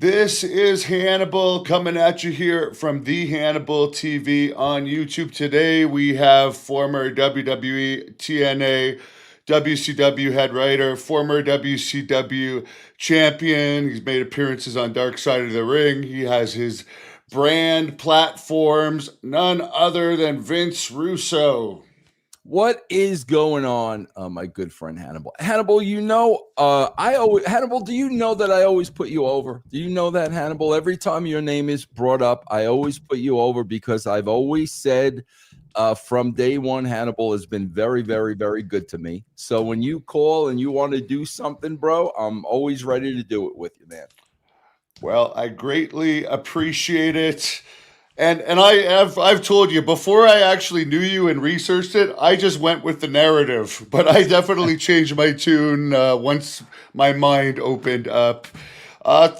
This is Hannibal coming at you here from the Hannibal TV on YouTube. Today we have former WWE, TNA, WCW head writer, former WCW champion. He's made appearances on Dark Side of the Ring. He has his brand platforms, none other than Vince Russo. What is going on, my good friend Hannibal? Hannibal, Hannibal, do you know that I always put you over? Do you know that, Hannibal? Every time your name is brought up, I always put you over because I've always said from day one, Hannibal has been very, very, very good to me. So when you call and you want to do something, bro, I'm always ready to do it with you, man. Well, I greatly appreciate it. And I've told you before I actually knew you and researched it, I just went with the narrative. But I definitely changed my tune once my mind opened up. Uh,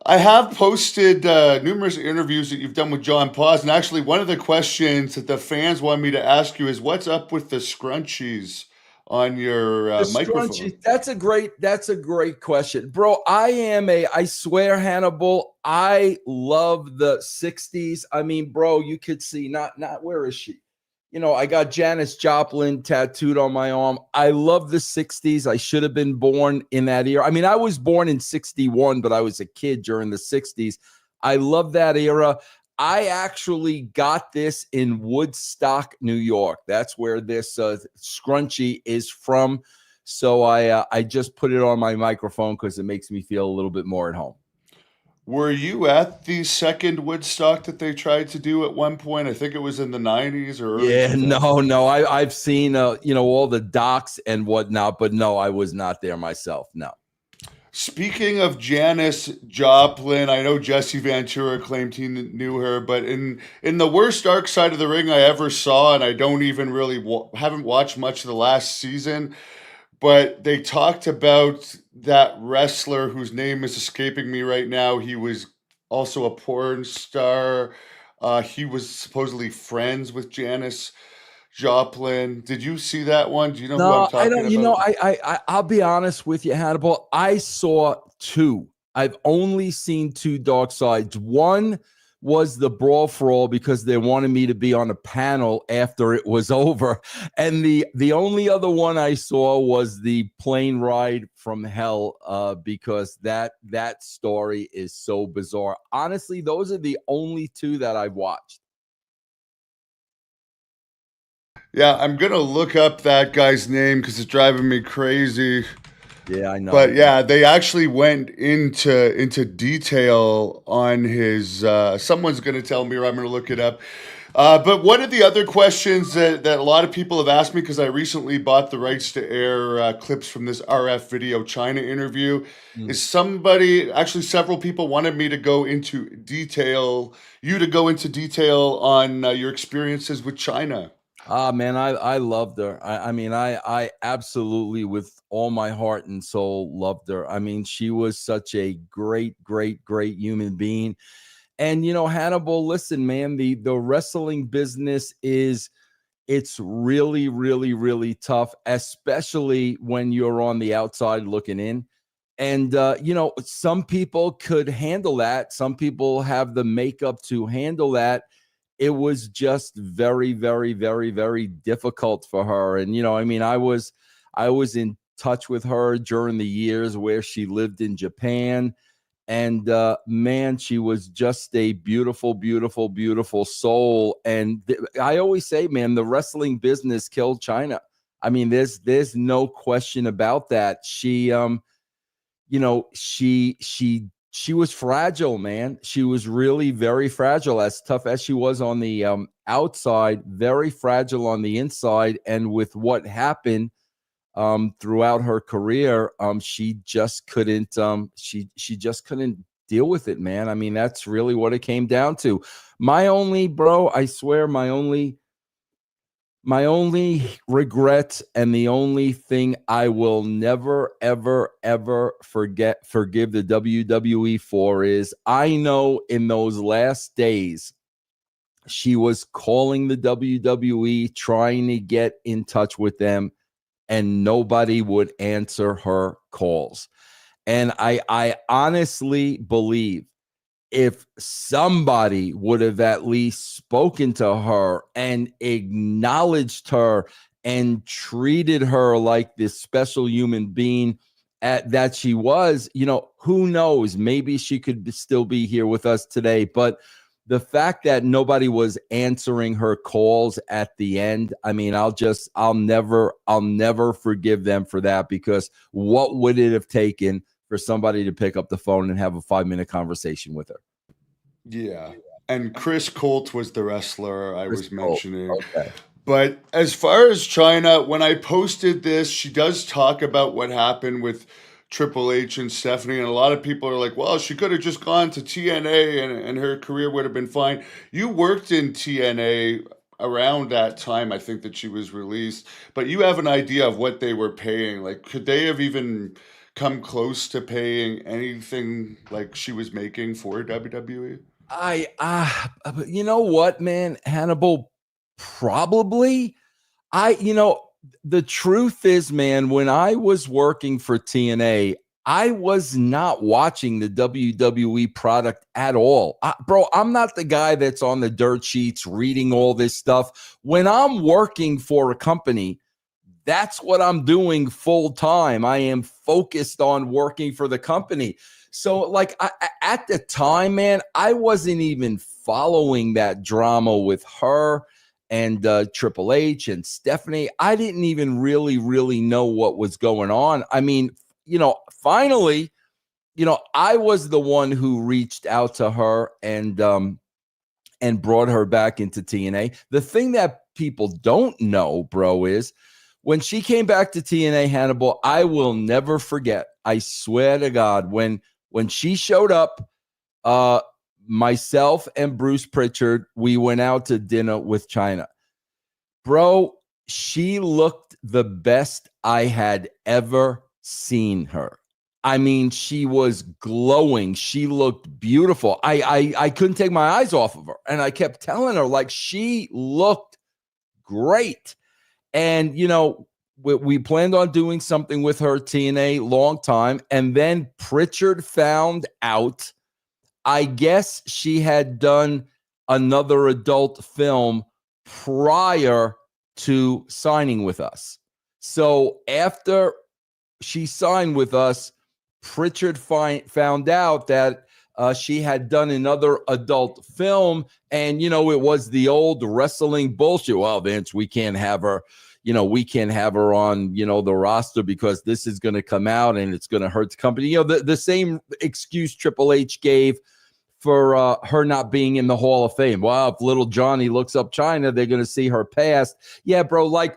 I have posted numerous interviews that you've done with John Paz, and actually one of the questions that the fans want me to ask you is, what's up with the scrunchies on your microphone? That's a great question, bro. I swear, Hannibal, I love the 60s. I mean, bro, you could see not where is she? I got Janis Joplin tattooed on my arm. I love the 60s. I should have been born in that era. I mean, I was born in 61, but I was a kid during the 60s. I love that era. I actually got this in Woodstock, New York. That's where this scrunchie is from. So I just put it on my microphone because it makes me feel a little bit more at home. Were you at the second Woodstock that they tried to do at one point? I think it was in the 90s or early Yeah, 2000s. no. I've seen all the docs and whatnot, but no, I was not there myself. No. Speaking of Janis Joplin, I know Jesse Ventura claimed he knew her, but in the worst Dark Side of the Ring I ever saw, and I don't even really haven't watched much of the last season, but they talked about that wrestler whose name is escaping me right now. He was also a porn star. He was supposedly friends with Janis Joplin. Did you see that one? Do you know who I'm No, I talking don't. about? I'll be honest with you, Hannibal. I saw two. I've only seen two dark sides. One was the brawl for all because they wanted me to be on a panel after it was over, and the only other one I saw was the plane ride from hell. Because that story is so bizarre. Honestly, those are the only two that I've watched. Yeah, I'm gonna look up that guy's name because it's driving me crazy. Yeah, I know. But yeah, they actually went into detail on his. Someone's gonna tell me, or I'm gonna look it up. But one of the other questions that a lot of people have asked me, because I recently bought the rights to air clips from this RF video Chyna interview, Mm. is somebody, actually several people wanted me to go into detail, you to go into detail on your experiences with Chyna. Ah, man, I loved her. I mean, I absolutely, with all my heart and soul, loved her. I mean, she was such a great, great, great human being. And Hannibal, listen, man, the wrestling business it's really, really, really tough, especially when you're on the outside looking in. And some people could handle that. Some people have the makeup to handle that. It was just very, very, very, very difficult for her. And I mean, I was in touch with her during the years where she lived in Japan, and man, she was just a beautiful, beautiful, beautiful soul. And I always say, man, the wrestling business killed Chyna. I mean, there's no question about that. She was fragile, man. She was really very fragile, as tough as she was on the outside, very fragile on the inside. And with what happened throughout her career, she just couldn't she just couldn't deal with it, man. I mean, that's really what it came down to. I swear, my only regret and the only thing I will never, ever, ever forgive the WWE for is, I know in those last days, she was calling the WWE, trying to get in touch with them, and nobody would answer her calls. And I honestly believe if somebody would have at least spoken to her and acknowledged her and treated her like this special human being that she was, who knows? Maybe she could still be here with us today. But the fact that nobody was answering her calls at the end, I mean, I'll never forgive them for that, because what would it have taken for somebody to pick up the phone and have a 5-minute conversation with her? Yeah. And Chris Colt was the wrestler I was mentioning. Okay. But as far as Chyna, when I posted this, she does talk about what happened with Triple H and Stephanie. And a lot of people are like, well, she could have just gone to TNA and her career would have been fine. You worked in TNA around that time, I think, that she was released. But you have an idea of what they were paying. Like, could they have even come close to paying anything like she was making for WWE? You know what, man, Hannibal, probably. The truth is, man, when I was working for TNA, I was not watching the WWE product at all. Bro, I'm not the guy that's on the dirt sheets reading all this stuff. When I'm working for a company, that's what I'm doing full time. I am focused on working for the company. So, like, at the time, man, I wasn't even following that drama with her and Triple H and Stephanie. I didn't even really know what was going on. I mean, finally, I was the one who reached out to her and brought her back into TNA. The thing that people don't know, bro, is when she came back to TNA, Hannibal, I will never forget. I swear to God, when she showed up, myself and Bruce Pritchard, we went out to dinner with Chyna. Bro, she looked the best I had ever seen her. I mean, she was glowing. She looked beautiful. I couldn't take my eyes off of her. And I kept telling her, like, she looked great. And, we planned on doing something with her TNA long time. And then Pritchard found out, I guess she had done another adult film prior to signing with us. So after she signed with us, Pritchard found out that she had done another adult film, and it was the old wrestling bullshit. Well, Vince, we can't have her. We can't have her on, the roster because this is going to come out and it's going to hurt the company. The same excuse Triple H gave for her not being in the Hall of Fame. Well, if little Johnny looks up Chyna, they're going to see her past. Yeah, bro, like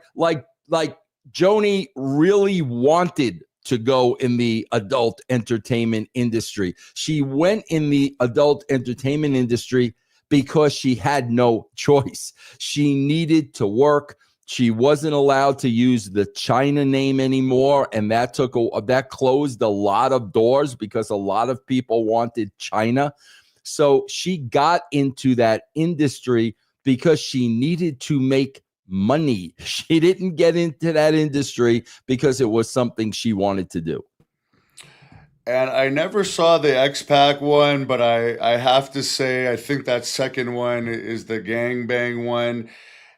Joni really wanted to go in the adult entertainment industry. She went in the adult entertainment industry because she had no choice. She needed to work. She wasn't allowed to use the Chyna name anymore, and that closed a lot of doors because a lot of people wanted Chyna. So she got into that industry because she needed to make money. She didn't get into that industry because it was something she wanted to do. And I never saw the X-Pac one, but I have to say, I think that second one is the gangbang one.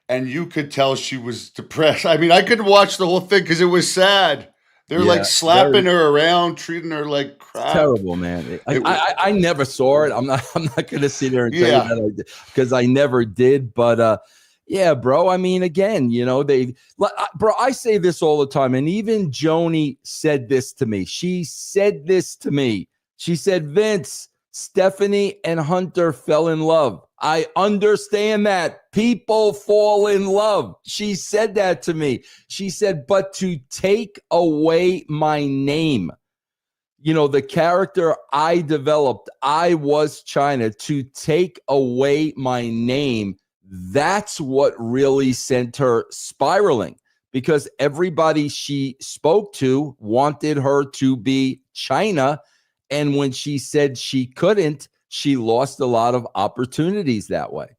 And you could tell she was depressed. I mean, I couldn't watch the whole thing because it was sad. They're like slapping her around, treating her like crap. Terrible, man. I never saw it. I'm not going to sit there and tell you that I did, because I never did. But yeah, bro. I mean, again, bro, I say this all the time, and even Joni said this to me. She said this to me. She said, Vince, Stephanie and Hunter fell in love. I understand that. People fall in love. She said that to me. She said, but to take away my name, the character I developed, I was Chyna, to take away my name, that's what really sent her spiraling, because everybody she spoke to wanted her to be Chyna. And when she said she couldn't, she lost a lot of opportunities that way.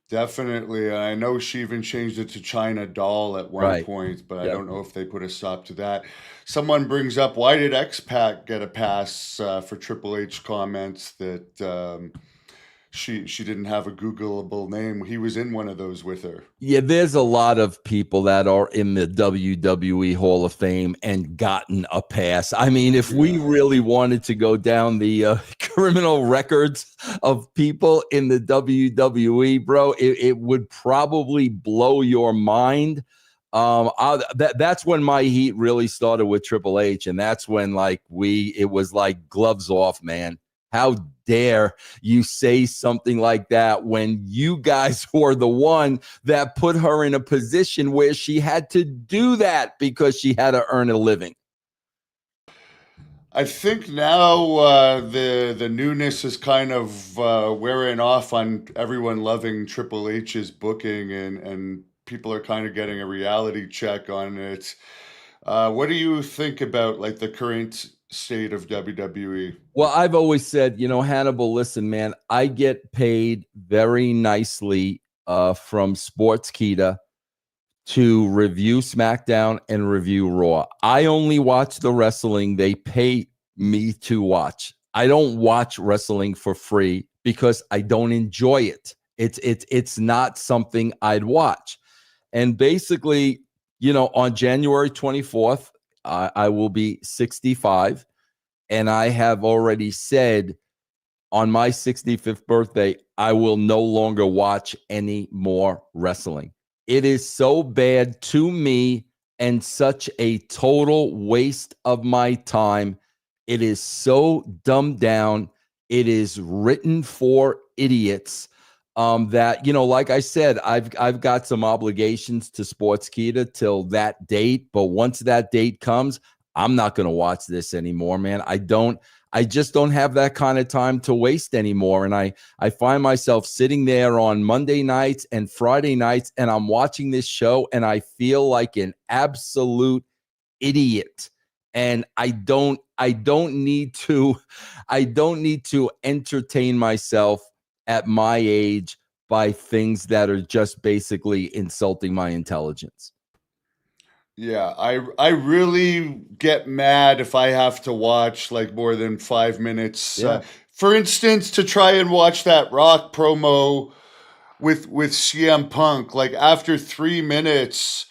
Definitely. I know she even changed it to China doll at one Right. point, but I Yep. don't know if they put a stop to that. Someone brings up, why did X-Pac get a pass for Triple H comments that she didn't have a Googleable name? He was in one of those with her. Yeah, there's a lot of people that are in the WWE Hall of Fame and gotten a pass. I mean, if we Yeah. really wanted to go down the criminal records of people in the WWE, bro, it would probably blow your mind. That's when my heat really started with Triple H, and that's when it was like gloves off, man. How dare you say something like that when you guys were the one that put her in a position where she had to do that because she had to earn a living. I think now the newness is kind of wearing off on everyone loving Triple H's booking, and people are kind of getting a reality check on it. What do you think about like the current state of WWE? Well, I've always said, Hannibal, listen, man, I get paid very nicely from Sportskeeda to review SmackDown and review Raw. I only watch the wrestling they pay me to watch. I don't watch wrestling for free because I don't enjoy it. It's not something I'd watch. And basically, on January 24th, I will be 65, and I have already said on my 65th birthday, I will no longer watch any more wrestling. It is so bad to me and such a total waste of my time. It is so dumbed down. It is written for idiots. That like I said, I've got some obligations to Sportskeeda till that date. But once that date comes, I'm not going to watch this anymore, man. I just don't have that kind of time to waste anymore. And I find myself sitting there on Monday nights and Friday nights, and I'm watching this show, and I feel like an absolute idiot. And I don't need to entertain myself at my age by things that are just basically insulting my intelligence. Yeah, I really get mad if I have to watch like more than 5 minutes. Yeah. For instance, to try and watch that Rock promo with CM Punk, like after 3 minutes,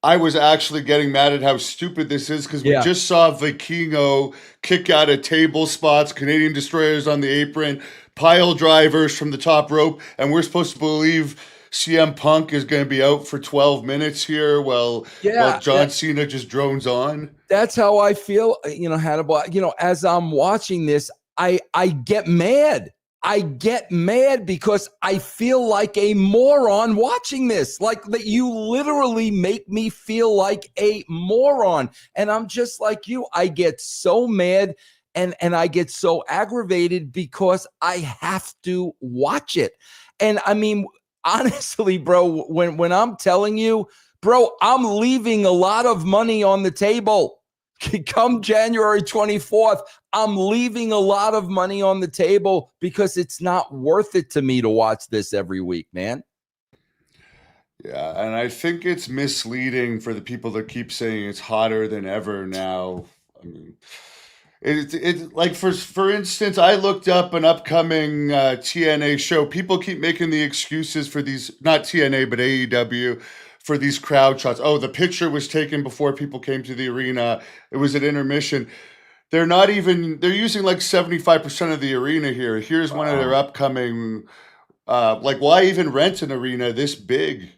I was actually getting mad at how stupid this is because we Yeah. just saw Vikingo kick out of table spots, Canadian destroyers on the apron, pile drivers from the top rope, and we're supposed to believe CM Punk is going to be out for 12 minutes here while Yeah. John Cena just drones on. That's how I feel, Hannibal. As I'm watching this, I get mad. I get mad because I feel like a moron watching this. Like that, you literally make me feel like a moron. And I'm just like you. I get so mad and I get so aggravated because I have to watch it. And I mean, honestly, bro, when I'm telling you, bro, I'm leaving a lot of money on the table. Come January 24th, I'm leaving a lot of money on the table because it's not worth it to me to watch this every week, man. Yeah, and I think it's misleading for the people that keep saying it's hotter than ever now. I mean, it like for instance, I looked up an upcoming TNA show. People keep making the excuses for these, not TNA but AEW, for these crowd shots. Oh, the picture was taken before people came to the arena. It was at intermission. They're not even. They're using like 75% of the arena here. Here's one of their Wow. upcoming. Like, why even rent an arena this big?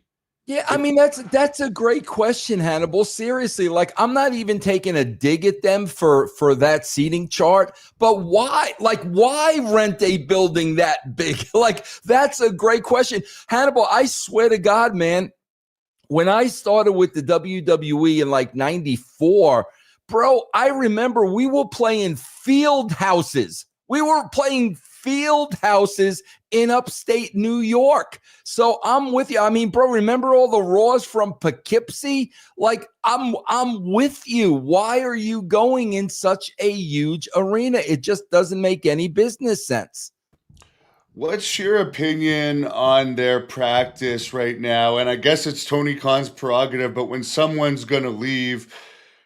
Yeah, I It, mean that's a great question, Hannibal. Seriously, like I'm not even taking a dig at them for that seating chart, but why? Like why rent a building that big? Like that's a great question, Hannibal. I swear to God, man, when I started with the WWE in like 94, bro, I remember we were playing field houses. We were playing field houses in upstate New York. So I'm with you. I mean, bro, remember all the Raws from Poughkeepsie? Like I'm with you. Why are you going in such a huge arena? It just doesn't make any business sense. What's your opinion on their practice right now? And I guess it's Tony Khan's prerogative, but when someone's going to leave,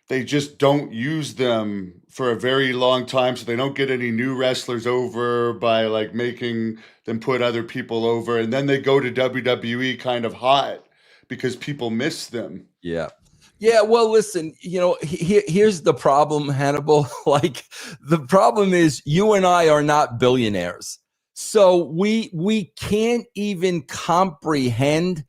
they just don't use them for a very long time, so they don't get any new wrestlers over by like making them put other people over, and then they go to WWE kind of hot because people miss them. Yeah. Yeah, well, listen, here's the problem, Hannibal. Like, the problem is you and I are not billionaires. So we can't even comprehend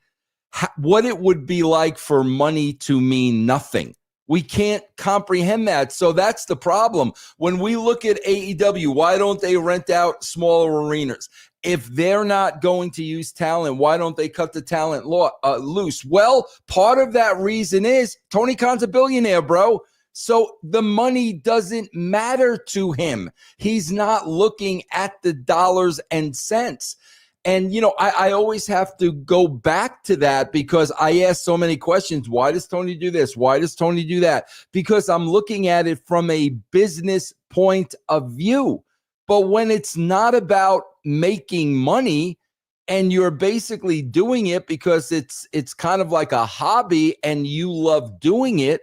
what it would be like for money to mean nothing. We can't comprehend that. So that's the problem. When we look at AEW, why don't they rent out smaller arenas? If they're not going to use talent, why don't they cut the talent loose? Well, part of that reason is Tony Khan's a billionaire, bro. So the money doesn't matter to him. He's not looking at the dollars and cents. And, I always have to go back to that because I ask so many questions. Why does Tony do this? Why does Tony do that? Because I'm looking at it from a business point of view. But when it's not about making money and you're basically doing it because it's kind of like a hobby and you love doing it,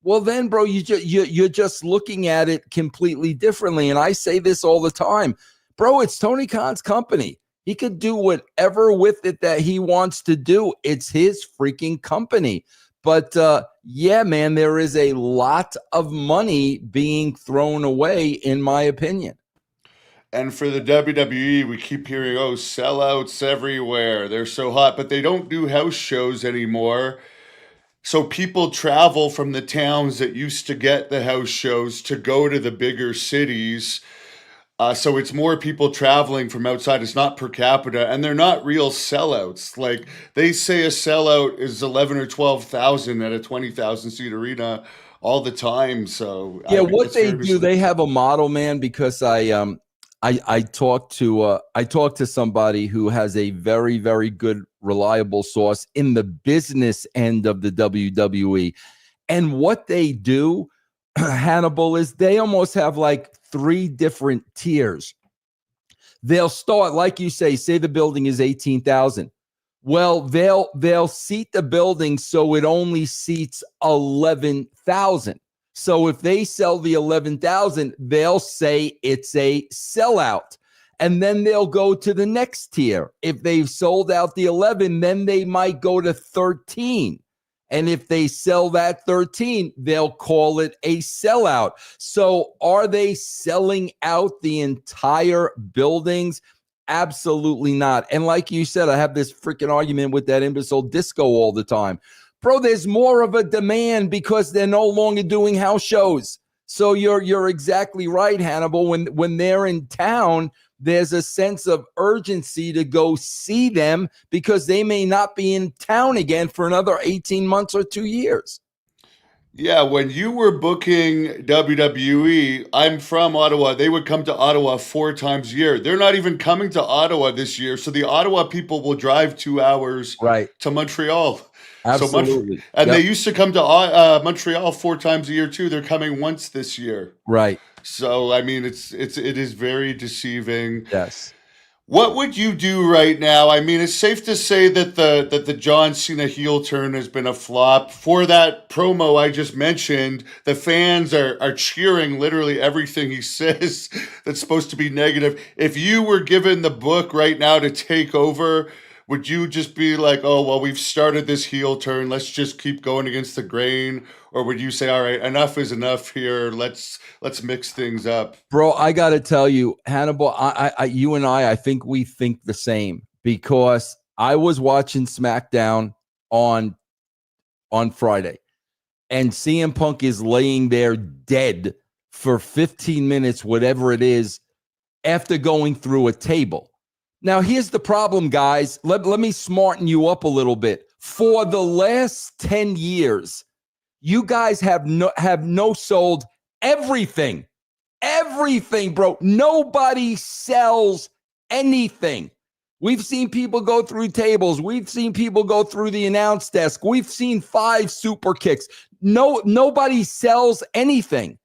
well then, bro, you're just looking at it completely differently. And I say this all the time, bro, it's Tony Khan's company. He could do whatever with it that he wants to do. It's his freaking company. But yeah, man, there is a lot of money being thrown away, in my opinion. And for the WWE, we keep hearing, oh, sellouts everywhere. They're so hot, but they don't do house shows anymore. So people travel from the towns that used to get the house shows to go to the bigger cities. So it's more people traveling from outside. It's not per capita, and they're not real sellouts. Like they say, a sellout is 11 or 12,000 at a 20,000 seat arena all the time. So yeah, what they do, they have a model, man. Because I talked to somebody who has a very, very good, reliable source in the business end of the WWE, and what they do, Hannibal, is they almost have like 3 different tiers. They'll start, like you say the building is 18,000. Well, they'll seat the building so it only seats 11,000. So if they sell the 11,000, they'll say it's a sellout. And then they'll go to the next tier. If they've sold out the 11, then they might go to 13. And if they sell that 13, they'll call it a sellout. So are they selling out the entire buildings? Absolutely not. And like you said, I have this freaking argument with that imbecile Disco all the time. Bro, there's more of a demand because they're no longer doing house shows. So you're exactly right, Hannibal. When they're in town, there's a sense of urgency to go see them because they may not be in town again for another 18 months or 2 years. Yeah, when you were booking WWE, I'm from Ottawa. They would come to Ottawa 4 times a year. They're not even coming to Ottawa this year. So the Ottawa people will drive 2 hours Right. to Montreal. Absolutely. And they used to come to Montreal 4 times a year too. They're coming once this year. Right. So I mean, it is very deceiving. Yes. What would you do right now? I mean, it's safe to say that the John Cena heel turn has been a flop. For that promo I just mentioned, the fans are cheering literally everything he says that's supposed to be negative. If you were given the book right now to take over, would you just be like, oh, well, we've started this heel turn, let's just keep going against the grain? Or would you say, all right, enough is enough here, let's mix things up? Bro, I got to tell you, Hannibal, you and I think we think the same, because I was watching SmackDown on Friday, and CM Punk is laying there dead for 15 minutes, whatever it is, after going through a table. Now, here's the problem, guys. Let me smarten you up a little bit. For the last 10 years, you guys have no sold everything. Everything, bro. Nobody sells anything. We've seen people go through tables. We've seen people go through the announce desk. We've seen 5 super kicks. Nobody sells anything.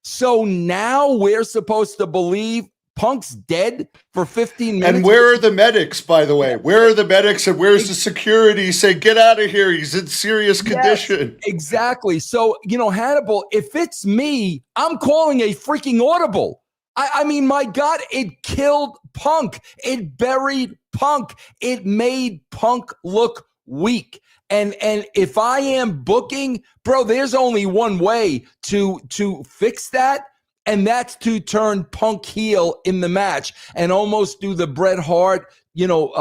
So now we're supposed to believe Punk's dead for 15 minutes. And where are the medics, by the way? Where are the medics and where's the security? Say, get out of here. He's in serious condition. Yes, exactly. So, Hannibal, if it's me, I'm calling a freaking audible. I mean, my God, it killed Punk. It buried Punk. It made Punk look weak. And if I am booking, bro, there's only one way to fix that. And that's to turn Punk heel in the match and almost do the Bret Hart,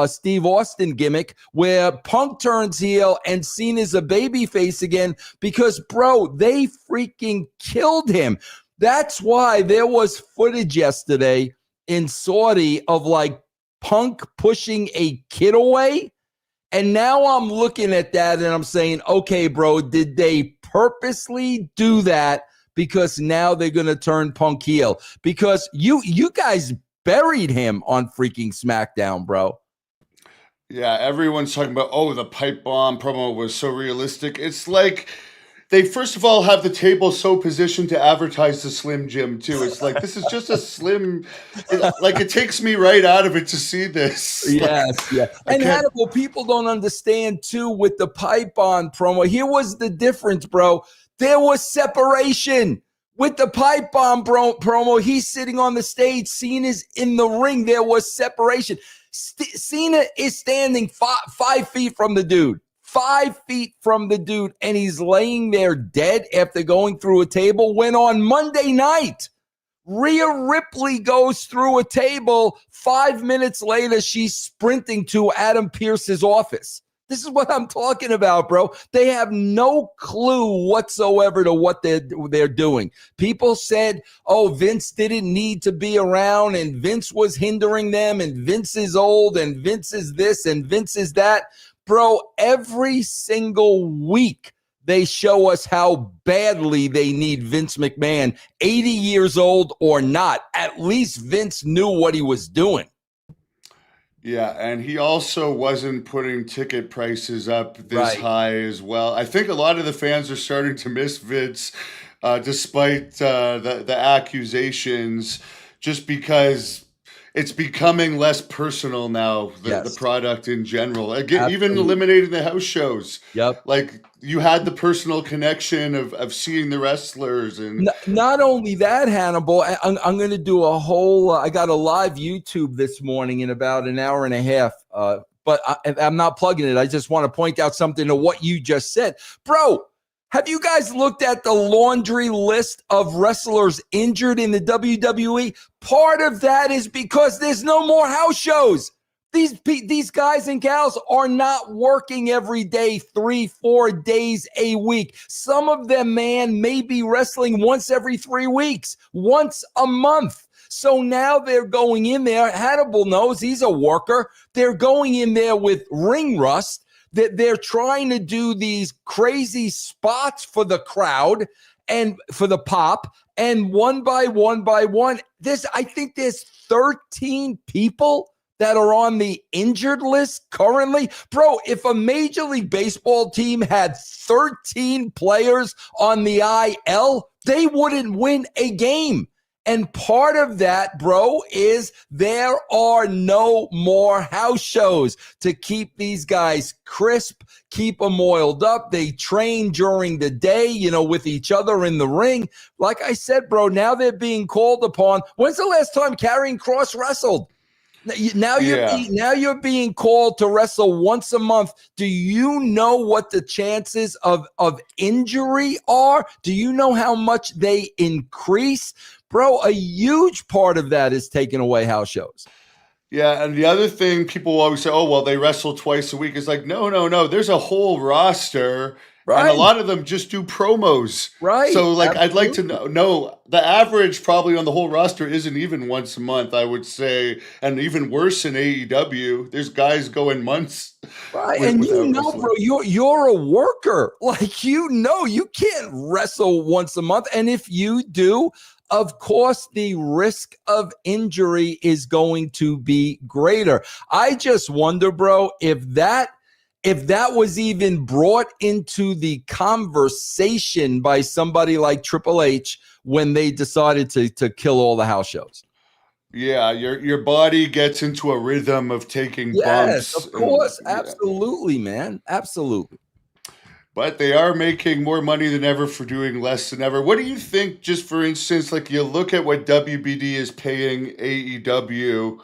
Steve Austin gimmick where Punk turns heel and Cena's a babyface again because, bro, they freaking killed him. That's why there was footage yesterday in Saudi of like Punk pushing a kid away. And now I'm looking at that and I'm saying, okay, bro, did they purposely do that? Because now they're going to turn Punk heel. Because you guys buried him on freaking SmackDown, bro. Yeah, everyone's talking about, the pipe bomb promo was so realistic. It's like they, first of all, have the table so positioned to advertise the Slim Jim, too. It's like, this is just a slim, it takes me right out of it to see this. Yes, yeah. And Hannibal, people don't understand, too, with the pipe bomb promo. Here was the difference, bro. There was separation with the pipe bomb promo. He's sitting on the stage. Cena's in the ring. There was separation. Cena is standing 5 feet from the dude. 5 feet from the dude. And he's laying there dead after going through a table. When on Monday night, Rhea Ripley goes through a table. 5 minutes later, she's sprinting to Adam Pearce's office. This is what I'm talking about, bro. They have no clue whatsoever to what they're doing. People said, Vince didn't need to be around and Vince was hindering them and Vince is old and Vince is this and Vince is that. Bro, every single week they show us how badly they need Vince McMahon, 80 years old or not. At least Vince knew what he was doing. Yeah, and he also wasn't putting ticket prices up this high as well. I think a lot of the fans are starting to miss Vince, despite the accusations, just because it's becoming less personal now, the product in general. Again, even eliminating the house shows. Yep. Like, you had the personal connection of seeing the wrestlers. And not only that, Hannibal, I'm going to do a whole, I got a live YouTube this morning in about an hour and a half, but I'm not plugging it. I just want to point out something to what you just said. Bro, have you guys looked at the laundry list of wrestlers injured in the WWE? Part of that is because there's no more house shows. These guys and gals are not working every day, 3-4 days a week. Some of them, man, may be wrestling once every 3 weeks, once a month. So now they're going in there. Hannibal knows he's a worker. They're going in there with ring rust. They're trying to do these crazy spots for the crowd and for the pop. And one by one, I think there's 13 people that are on the injured list currently. Bro, if a Major League Baseball team had 13 players on the IL, they wouldn't win a game. And part of that, bro, is there are no more house shows to keep these guys crisp, keep them oiled up. They train during the day, with each other in the ring. Like I said, bro, now they're being called upon. When's the last time Karrion Kross wrestled? Now you're being called to wrestle once a month. Do you know what the chances of injury are? Do you know how much they increase? Bro, a huge part of that is taking away house shows. Yeah, and the other thing people always say, they wrestle twice a week. It's like, no. There's a whole roster. Right. And a lot of them just do promos. Right. So, I'd like to know, the average probably on the whole roster isn't even once a month, I would say. And even worse in AEW, there's guys going months. Right. And bro, you're a worker. You can't wrestle once a month. And if you do, of course, the risk of injury is going to be greater. I just wonder, bro, if that was even brought into the conversation by somebody like Triple H when they decided to kill all the house shows. Yeah, your body gets into a rhythm of taking Yes, bumps, of and course. yeah. Absolutely, man. Absolutely. But they are making more money than ever for doing less than ever. What do you think, just for instance, like you look at what WBD is paying AEW,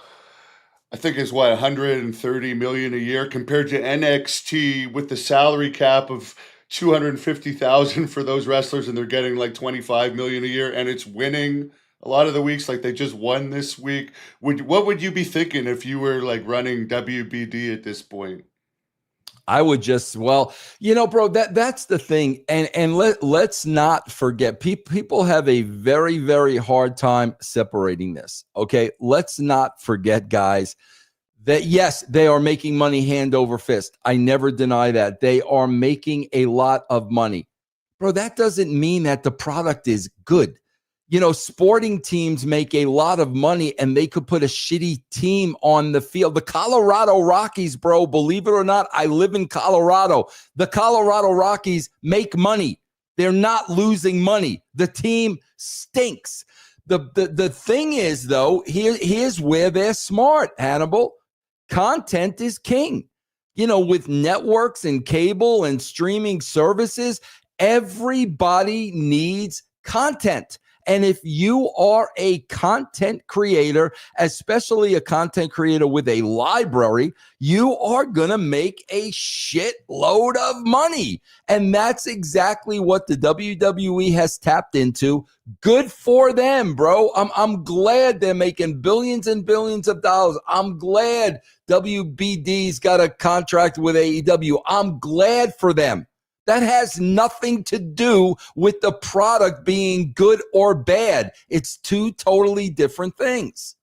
I think is what 130 million a year compared to NXT with the salary cap of 250,000 for those wrestlers, and they're getting like 25 million a year, and it's winning a lot of the weeks. Like they just won this week. What would you be thinking if you were like running WBD at this point? I would just, well, bro, that's the thing. And let's not forget, people have a very, very hard time separating this. Okay. Let's not forget, guys, that yes, they are making money hand over fist. I never deny that. They are making a lot of money. Bro, that doesn't mean that the product is good. Sporting teams make a lot of money and they could put a shitty team on the field. The Colorado Rockies, bro, believe it or not, I live in Colorado. The Colorado Rockies make money. They're not losing money. The team stinks. The thing is, though, here's where they're smart, Hannibal. Content is king. With networks and cable and streaming services, everybody needs content. And if you are a content creator, especially a content creator with a library, you are going to make a shitload of money. And that's exactly what the WWE has tapped into. Good for them, bro. I'm glad they're making billions and billions of dollars. I'm glad WBD's got a contract with AEW. I'm glad for them. That has nothing to do with the product being good or bad. It's two totally different things.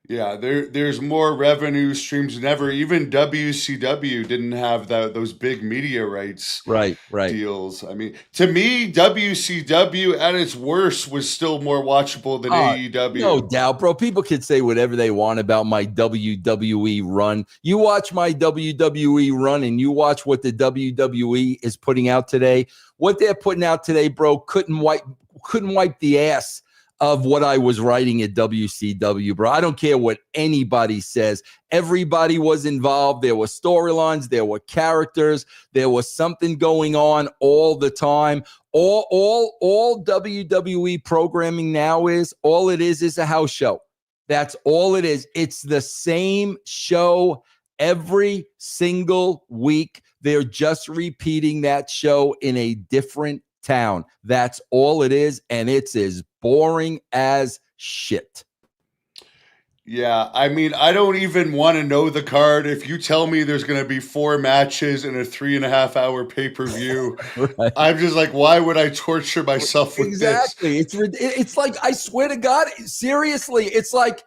Yeah, there's more revenue streams than ever. Even WCW didn't have those big media rights Right. deals. I mean, to me, WCW at its worst was still more watchable than No AEW. doubt, bro. People can say whatever they want about my WWE run. You watch my WWE run and you watch what the WWE is putting out today. What they're putting out today, bro, couldn't wipe the ass of what I was writing at WCW, bro. I don't care what anybody says. Everybody was involved. There were storylines, there were characters, there was something going on all the time. All WWE programming now is a house show. That's all it is. It's the same show every single week. They're just repeating that show in a different town. That's all it is. And it's as boring as shit. Yeah, I mean, I don't even want to know the card. If you tell me there's going to be 4 matches in a 3.5 hour pay-per-view, Right. I'm just like, why would I torture myself with this? Exactly. It's like, I swear to God, seriously, it's like,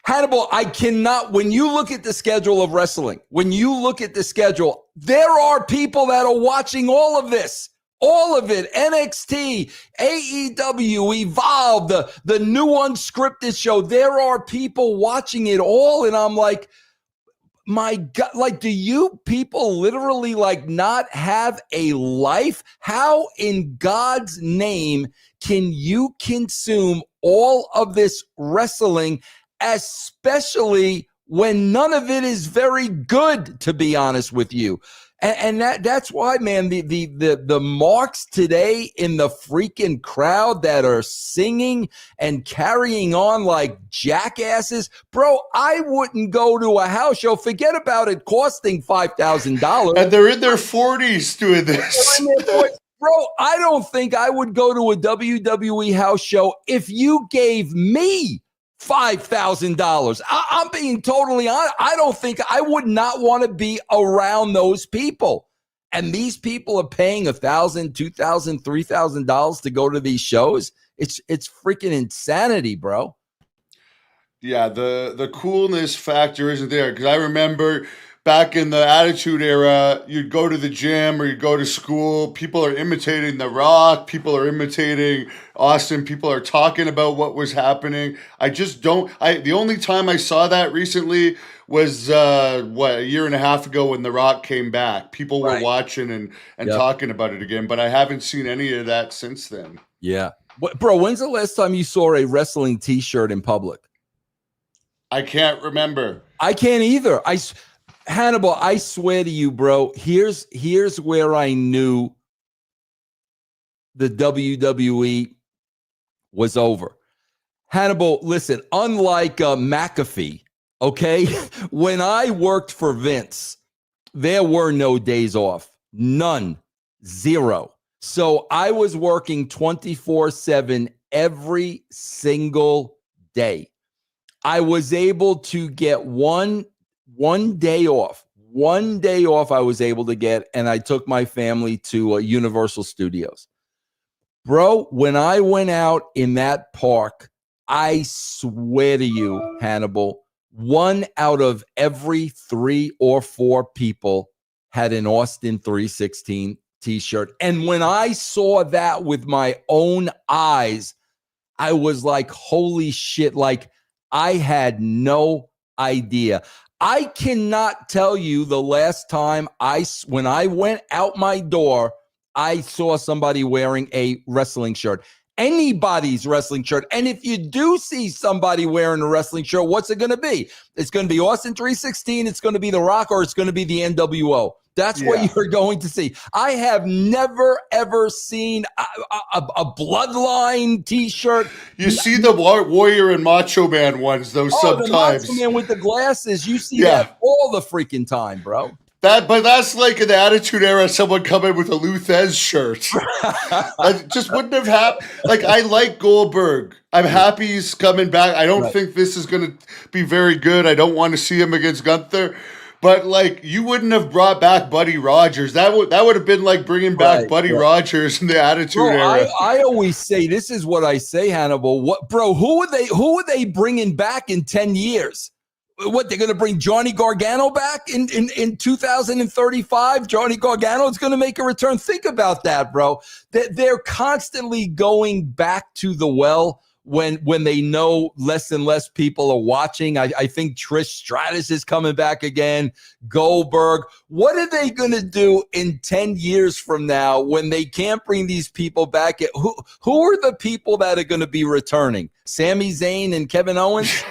Hannibal, I cannot, when you look at the schedule of wrestling, there are people that are watching all of this. All of it, NXT, AEW, Evolve, the new unscripted show. There are people watching it all. And I'm like, my God, like, do you people literally like not have a life? How in God's name can you consume all of this wrestling, especially when none of it is very good, to be honest with you? And that's why, man, the marks today in the freaking crowd that are singing and carrying on like jackasses, bro, I wouldn't go to a house show. Forget about it costing $5,000. And they're in their 40s doing this. Bro, I don't think I would go to a WWE house show if you gave me $5,000. I'm being totally honest. I don't think I would not want to be around those people. And these people are paying $1,000, $2,000, $3,000 to go to these shows. It's freaking insanity, bro. Yeah, the coolness factor isn't there because I remember back in the Attitude Era, you'd go to the gym or you'd go to school. People are imitating The Rock. People are imitating Austin. People are talking about what was happening. I just don't. The only time I saw that recently was a year and a half ago when The Rock came back. People were Right. watching and Yep. talking about it again, but I haven't seen any of that since then. Yeah. Bro, when's the last time you saw a wrestling T-shirt in public? I can't remember. I can't either. Hannibal, I swear to you, bro. Here's where I knew the WWE was over. Hannibal, listen, unlike McAfee, okay, when I worked for Vince, there were no days off. None. Zero. So I was working 24/7 every single day. I was able to get one day off. One day off I was able to get, and I took my family to Universal Studios. Bro, when I went out in that park, I swear to you, Hannibal, 1 out of every 3 or 4 people had an Austin 316 T-shirt. And when I saw that with my own eyes, I was like, holy shit, like I had no idea. I cannot tell you the last time when I went out my door, I saw somebody wearing a wrestling shirt. Anybody's wrestling shirt. And if you do see somebody wearing a wrestling shirt, what's it going to be? It's going to be Austin 316, it's going to be The Rock, or it's going to be the NWO. That's what you're going to see. I have never, ever seen a Bloodline T-shirt. You see the Warrior and Macho Man ones, though, sometimes. The Macho Man with the glasses, you see that all the freaking time, bro. But that's like in the Attitude Era, someone come in with a Luthez shirt. That just wouldn't have happened. Like, I like Goldberg. I'm happy he's coming back. I don't think this is going to be very good. I don't want to see him against Gunther. But, like, you wouldn't have brought back Buddy Rogers. That would have been like bringing back Buddy Rogers in the Attitude Era. I always say, this is what I say, Hannibal. Who are they bringing back in 10 years? What, they're going to bring Johnny Gargano back in 2035? Johnny Gargano is going to make a return. Think about that, bro. They're constantly going back to the well when they know less and less people are watching. I think Trish Stratus is coming back again. Goldberg. What are they going to do in 10 years from now when they can't bring these people back? Who are the people that are going to be returning? Sami Zayn and Kevin Owens?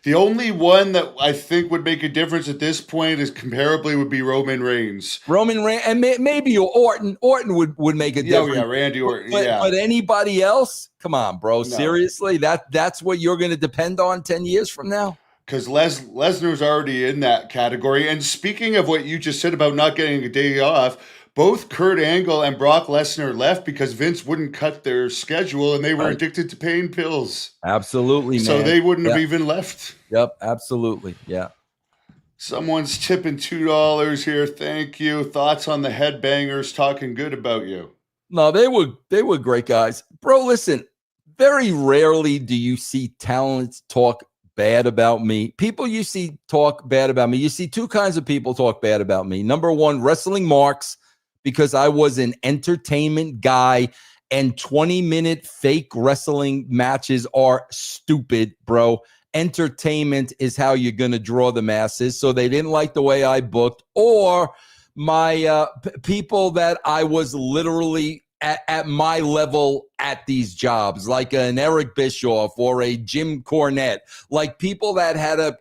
The only one that I think would make a difference at this point is comparably would be Roman Reigns. And maybe Orton. Orton would make a difference. Yeah, Randy Orton. But anybody else? Come on, bro. No. Seriously? That's what you're going to depend on 10 years from now? Because Lesnar's already in that category. And speaking of what you just said about not getting a day off, both Kurt Angle and Brock Lesnar left because Vince wouldn't cut their schedule, and they were addicted to pain pills. Absolutely, man. So they wouldn't have even left. Yep, absolutely. Yeah. Someone's tipping $2 here. Thank you. Thoughts on the Headbangers talking good about you? No, they were great guys. Bro, listen, very rarely do you see talents talk bad about me. People you see talk bad about me. You see 2 kinds of people talk bad about me. Number 1, wrestling marks, because I was an entertainment guy, and 20-minute fake wrestling matches are stupid, bro. Entertainment is how you're going to draw the masses. So they didn't like the way I booked, or my people that I was literally at my level at these jobs, like an Eric Bischoff or a Jim Cornette, like people that had a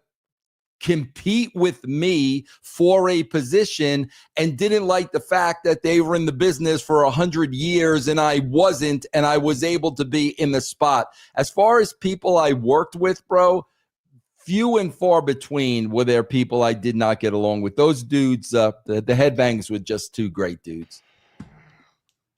compete with me for a position and didn't like the fact that they were in the business for 100 years and I wasn't, and I was able to be in the spot. As far as people I worked with, bro, few and far between were there people I did not get along with. Those dudes, the Headbangers were just 2 great dudes.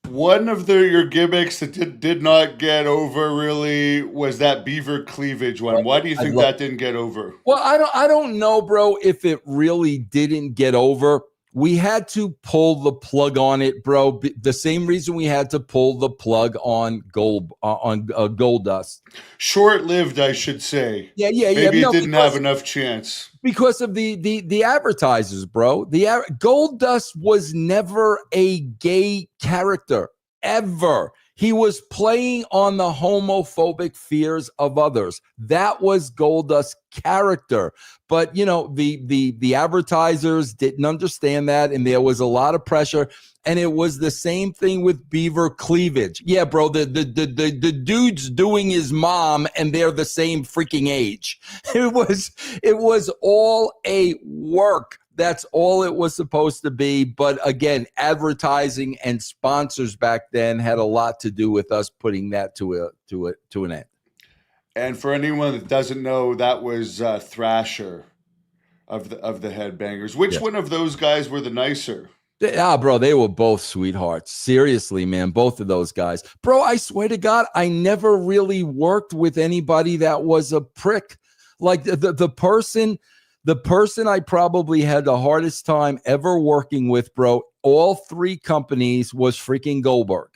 One of your gimmicks that did not get over really was that beaver cleavage one. Why do you think that didn't get over? Well, I don't know, bro, if it really didn't get over. We had to pull the plug on it, bro. The same reason we had to pull the plug on Goldust. Short-lived, I should say. Yeah. Maybe it didn't have enough chance because of the advertisers, bro. Goldust was never a gay character ever. He was playing on the homophobic fears of others. That was Goldust's character. But the advertisers didn't understand that, and there was a lot of pressure. And it was the same thing with Beaver cleavage. Yeah, bro, the dude's doing his mom, and they're the same freaking age. It was all a work. That's all it was supposed to be. But again, advertising and sponsors back then had a lot to do with us putting that to an end. And for anyone that doesn't know, that was Thrasher of the Headbangers. Which one of those guys were the nicer? Bro, they were both sweethearts. Seriously, man, both of those guys. Bro, I swear to God, I never really worked with anybody that was a prick. Like the person I probably had the hardest time ever working with, bro, all three companies was freaking Goldberg,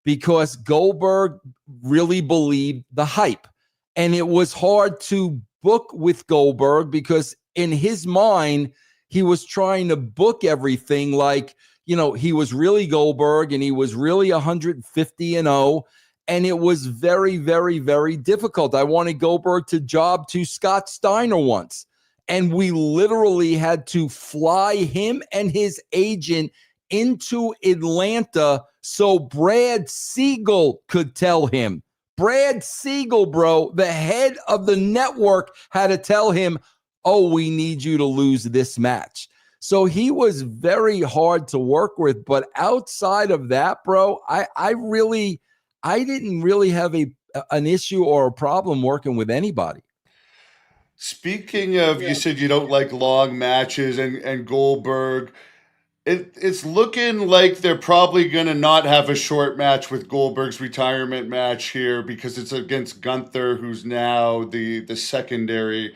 because Goldberg really believed the hype. And it was hard to book with Goldberg because in his mind, he was trying to book everything like, he was really Goldberg and he was really 150-0. And it was very, very, very difficult. I wanted Goldberg to job to Scott Steiner once. And we literally had to fly him and his agent into Atlanta so Brad Siegel could tell him. Brad Siegel, bro, the head of the network, had to tell him, oh, we need you to lose this match. So he was very hard to work with. But outside of that, bro, I didn't really have an issue or a problem working with anybody. Speaking of, you said you don't like long matches and Goldberg. It's looking like they're probably going to not have a short match with Goldberg's retirement match here because it's against Gunther, who's now the secondary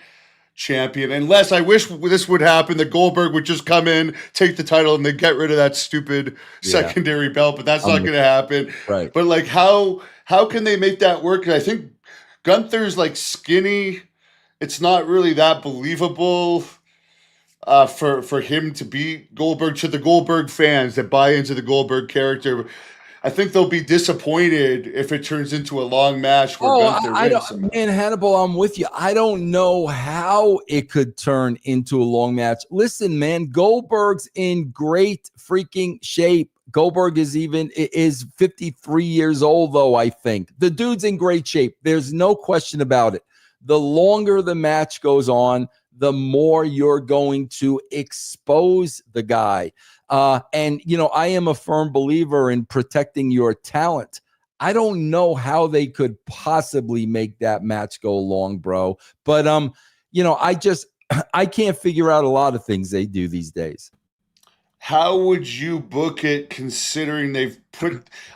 champion. Unless I wish this would happen, that Goldberg would just come in, take the title, and then get rid of that stupid secondary belt. But that's not going to happen. Right. But like, how can they make that work? I think Gunther's like skinny. It's not really that believable for him to beat Goldberg. To the Goldberg fans that buy into the Goldberg character, I think they'll be disappointed if it turns into a long match where Gunther wins. Man, Hannibal, I'm with you. I don't know how it could turn into a long match. Listen, man, Goldberg's in great freaking shape. Goldberg is 53 years old, though, I think. The dude's in great shape. There's no question about it. The longer the match goes on, the more you're going to expose the guy. And I am a firm believer in protecting your talent. I don't know how they could possibly make that match go long, bro. But, I can't figure out a lot of things they do these days. How would you book it considering they've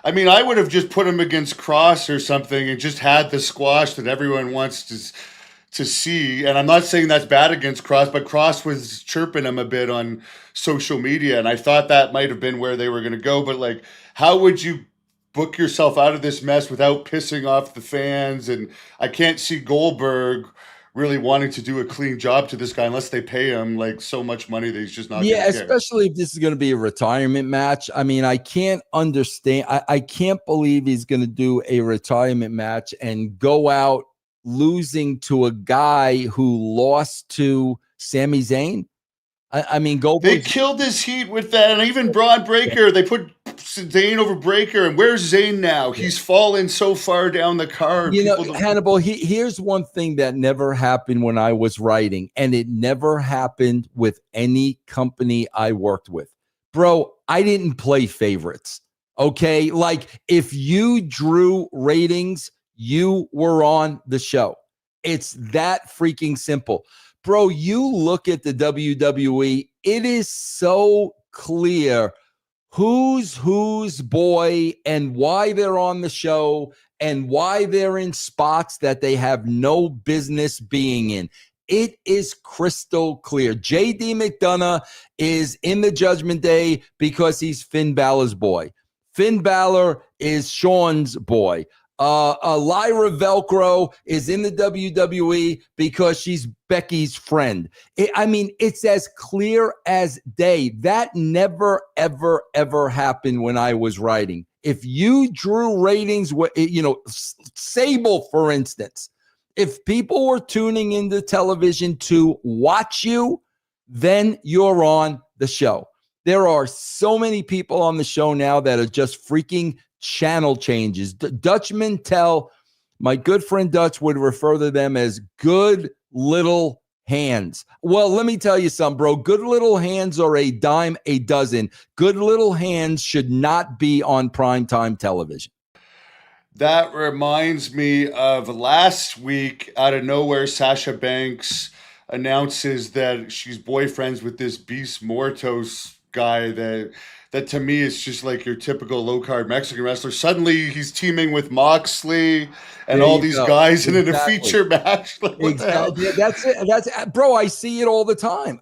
I would have just put him against Cross or something and just had the squash that everyone wants to see. And I'm not saying that's bad against Cross, but Cross was chirping him a bit on social media. And I thought that might have been where they were going to go. But like, how would you book yourself out of this mess without pissing off the fans? And I can't see Goldberg really wanting to do a clean job to this guy unless they pay him like so much money that he's just not. Yeah, especially if this is going to be a retirement match. I mean, I can't understand. I can't believe he's going to do a retirement match and go out losing to a guy who lost to Sami Zayn. I mean, Goldberg. They killed his heat with that, and even Braun Breaker. They put Zayn over Breaker, and where's Zayn now? He's fallen so far down the card. Hannibal, here's one thing that never happened when I was writing, and it never happened with any company I worked with. Bro, I didn't play favorites, okay? Like, if you drew ratings, you were on the show. It's that freaking simple. Bro, you look at the WWE, it is so clear who's boy and why they're on the show and why they're in spots that they have no business being in. It is crystal clear. J.D. McDonough is in the Judgment Day because he's Finn Balor's boy. Finn Balor is Shawn's boy. Lyra Velcro is in the WWE because she's Becky's friend. It's as clear as day. That never, ever, ever happened when I was writing. If you drew ratings, Sable, for instance, if people were tuning into television to watch you, then you're on the show. There are so many people on the show now that are just freaking channel changes. Dutch Mintel, my good friend Dutch would refer to them as good little hands. Well, let me tell you something, bro. Good little hands are a dime a dozen. Good little hands should not be on primetime television. That reminds me of last week. Out of nowhere, Sasha Banks announces that she's boyfriends with this Beast Mortos guy that to me is just like your typical low-card Mexican wrestler. Suddenly he's teaming with Moxley and all these guys in a feature match. Like, what the hell? Yeah, that's it. Bro, I see it all the time.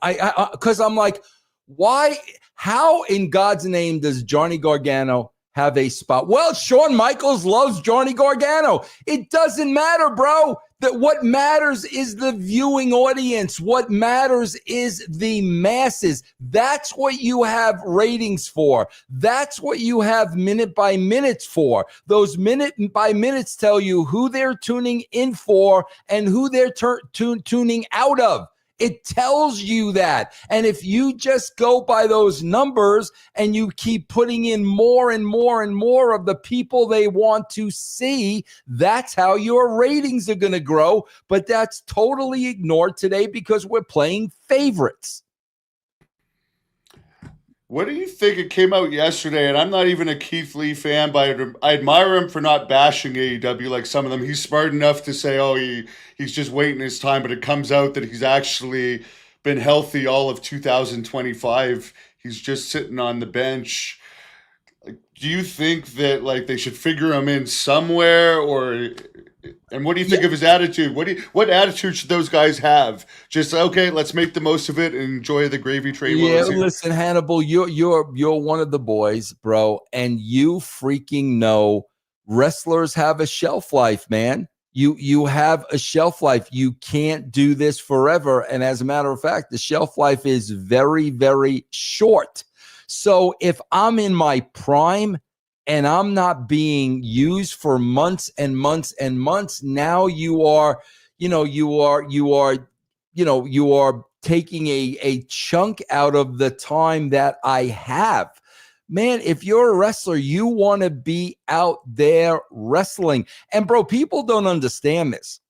Because I'm like, why? How in God's name does Johnny Gargano have a spot? Well, Shawn Michaels loves Johnny Gargano. It doesn't matter, bro. That what matters is the viewing audience. What matters is the masses. That's what you have ratings for. That's what you have minute by minutes for. Those minute by minutes tell you who they're tuning in for and who they're tuning out of. It tells you that. And if you just go by those numbers and you keep putting in more and more and more of the people they want to see, that's how your ratings are going to grow. But that's totally ignored today because we're playing favorites. What do you think? It came out yesterday, and I'm not even a Keith Lee fan, but I admire him for not bashing AEW like some of them. He's smart enough to say, oh, he's just waiting his time, but it comes out that he's actually been healthy all of 2025. He's just sitting on the bench. Like, do you think that like they should figure him in somewhere, or and what do you think of his attitude? What attitude should those guys have? Just okay, let's make the most of it and enjoy the gravy train. Yeah, listen, Hannibal, you're one of the boys, bro, and you freaking know wrestlers have a shelf life, man. You have a shelf life. You can't do this forever, and as a matter of fact, the shelf life is very, very short. So if I'm in my prime and I'm not being used for months and months and months, now you are taking a chunk out of the time that I have. Man, if you're a wrestler, you want to be out there wrestling. And bro, people don't understand this.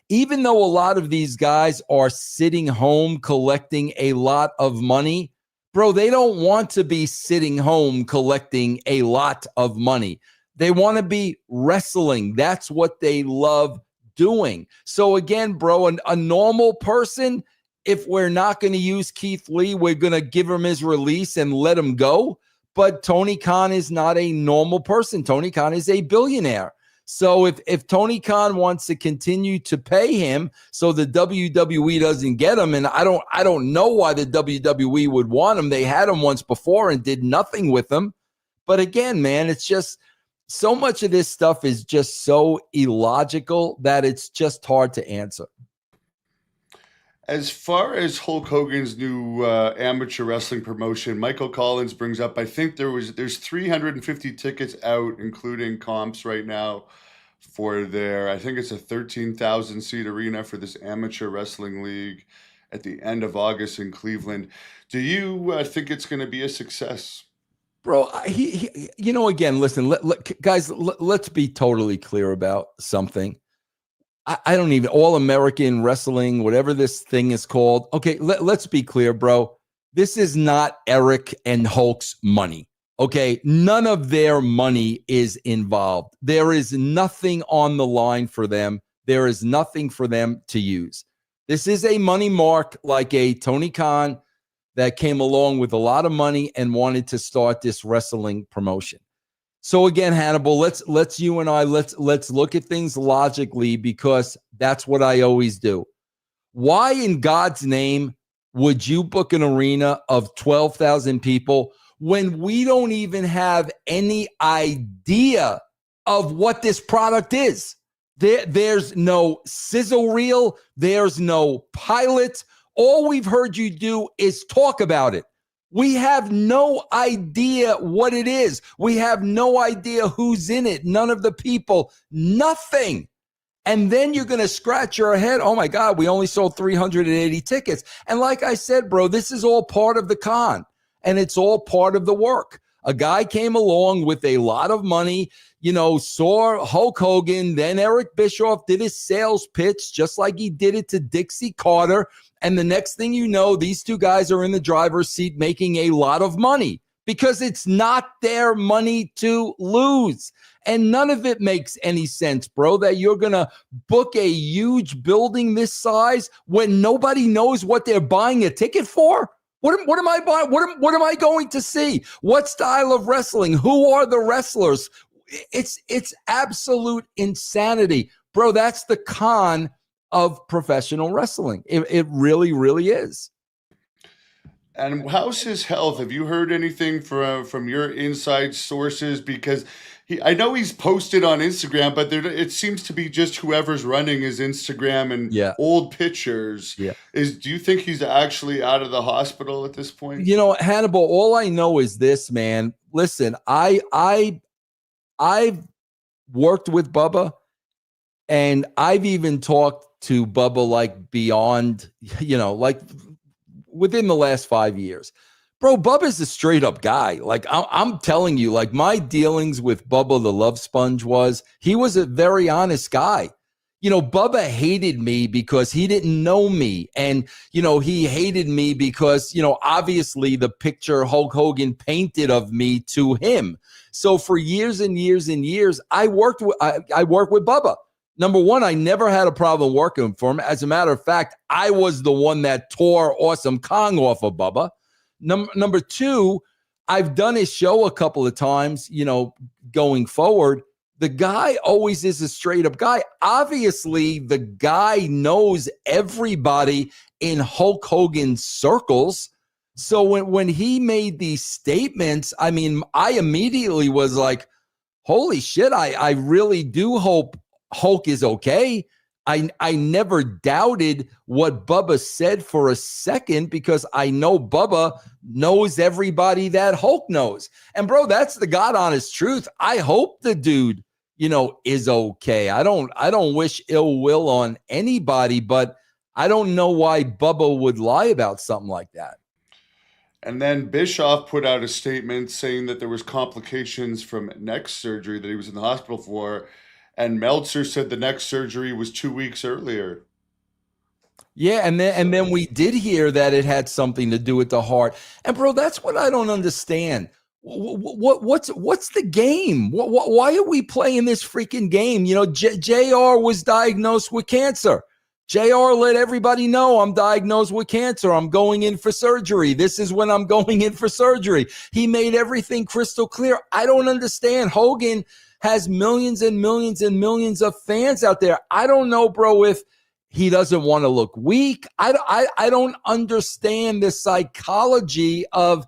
Even though a lot of these guys are sitting home collecting a lot of money, bro, they don't want to be sitting home collecting a lot of money. They want to be wrestling. That's what they love doing. So again, bro, a normal person, if we're not going to use Keith Lee, we're going to give him his release and let him go. But Tony Khan is not a normal person. Tony Khan is a billionaire. So if Tony Khan wants to continue to pay him so the WWE doesn't get him, and I don't know why the WWE would want him. They had him once before and did nothing with him. But again, man, it's just so much of this stuff is just so illogical that it's just hard to answer. As far as Hulk Hogan's new amateur wrestling promotion, Michael Collins brings up, I think there's 350 tickets out, including comps right now for I think it's a 13,000 seat arena for this amateur wrestling league at the end of August in Cleveland. Do you think it's going to be a success? Bro, again, listen, guys, let's be totally clear about something. I don't even All-American Wrestling, whatever this thing is called. Okay, let's be clear, bro. This is not Eric and Hulk's money. Okay, none of their money is involved. There is nothing on the line for them. There is nothing for them to use. This is a money mark like a Tony Khan that came along with a lot of money and wanted to start this wrestling promotion. So again, Hannibal, let's you and I let's look at things logically, because that's what I always do. Why in God's name would you book an arena of 12,000 people when we don't even have any idea of what this product is? There's no sizzle reel, there's no pilot. All we've heard you do is talk about it. We have no idea what it is. We have no idea who's in it. None of the people, nothing. And then you're going to scratch your head. Oh my God, we only sold 380 tickets. And like I said, bro, this is all part of the con and it's all part of the work. A guy came along with a lot of money, saw Hulk Hogan, then Eric Bischoff did his sales pitch just like he did it to Dixie Carter. And the next thing you know, these two guys are in the driver's seat making a lot of money because it's not their money to lose. And none of it makes any sense, bro, that you're going to book a huge building this size when nobody knows what they're buying a ticket for. What am I buying? What am I going to see? What style of wrestling? Who are the wrestlers? It's absolute insanity. Bro, that's the con of professional wrestling. It really, really is. And how's his health? Have you heard anything from your inside sources? Because I know he's posted on Instagram, but it seems to be just whoever's running his Instagram and old pictures. Yeah. Do you think he's actually out of the hospital at this point? Hannibal, all I know is this, man. Listen, I've worked with Bubba, and I've even talked to Bubba like beyond, like within the last 5 years. Bro, Bubba's a straight up guy. Like I'm telling you, like my dealings with Bubba the Love Sponge he was a very honest guy. Bubba hated me because he didn't know me. And, he hated me because, obviously the picture Hulk Hogan painted of me to him. So for years and years and years, I worked with Bubba. Number one, I never had a problem working for him. As a matter of fact, I was the one that tore Awesome Kong off of Bubba. Number two, I've done his show a couple of times, going forward. The guy always is a straight up guy. Obviously, the guy knows everybody in Hulk Hogan's circles. So when he made these statements, I mean, I immediately was like, holy shit, I really do hope Hulk is okay. I never doubted what Bubba said for a second because I know Bubba knows everybody that Hulk knows. And bro, that's the God honest truth. I hope the dude, is okay. I don't wish ill will on anybody, but I don't know why Bubba would lie about something like that. And then Bischoff put out a statement saying that there was complications from neck surgery that he was in the hospital for. And Meltzer said the next surgery was 2 weeks earlier. Yeah, and then we did hear that it had something to do with the heart. And bro, that's what I don't understand. What's the game? Why are we playing this freaking game? JR was diagnosed with cancer. JR let everybody know I'm diagnosed with cancer. I'm going in for surgery. This is when I'm going in for surgery. He made everything crystal clear. I don't understand. Hogan has millions and millions and millions of fans out there. I don't know, bro, if he doesn't want to look weak. I don't understand the psychology of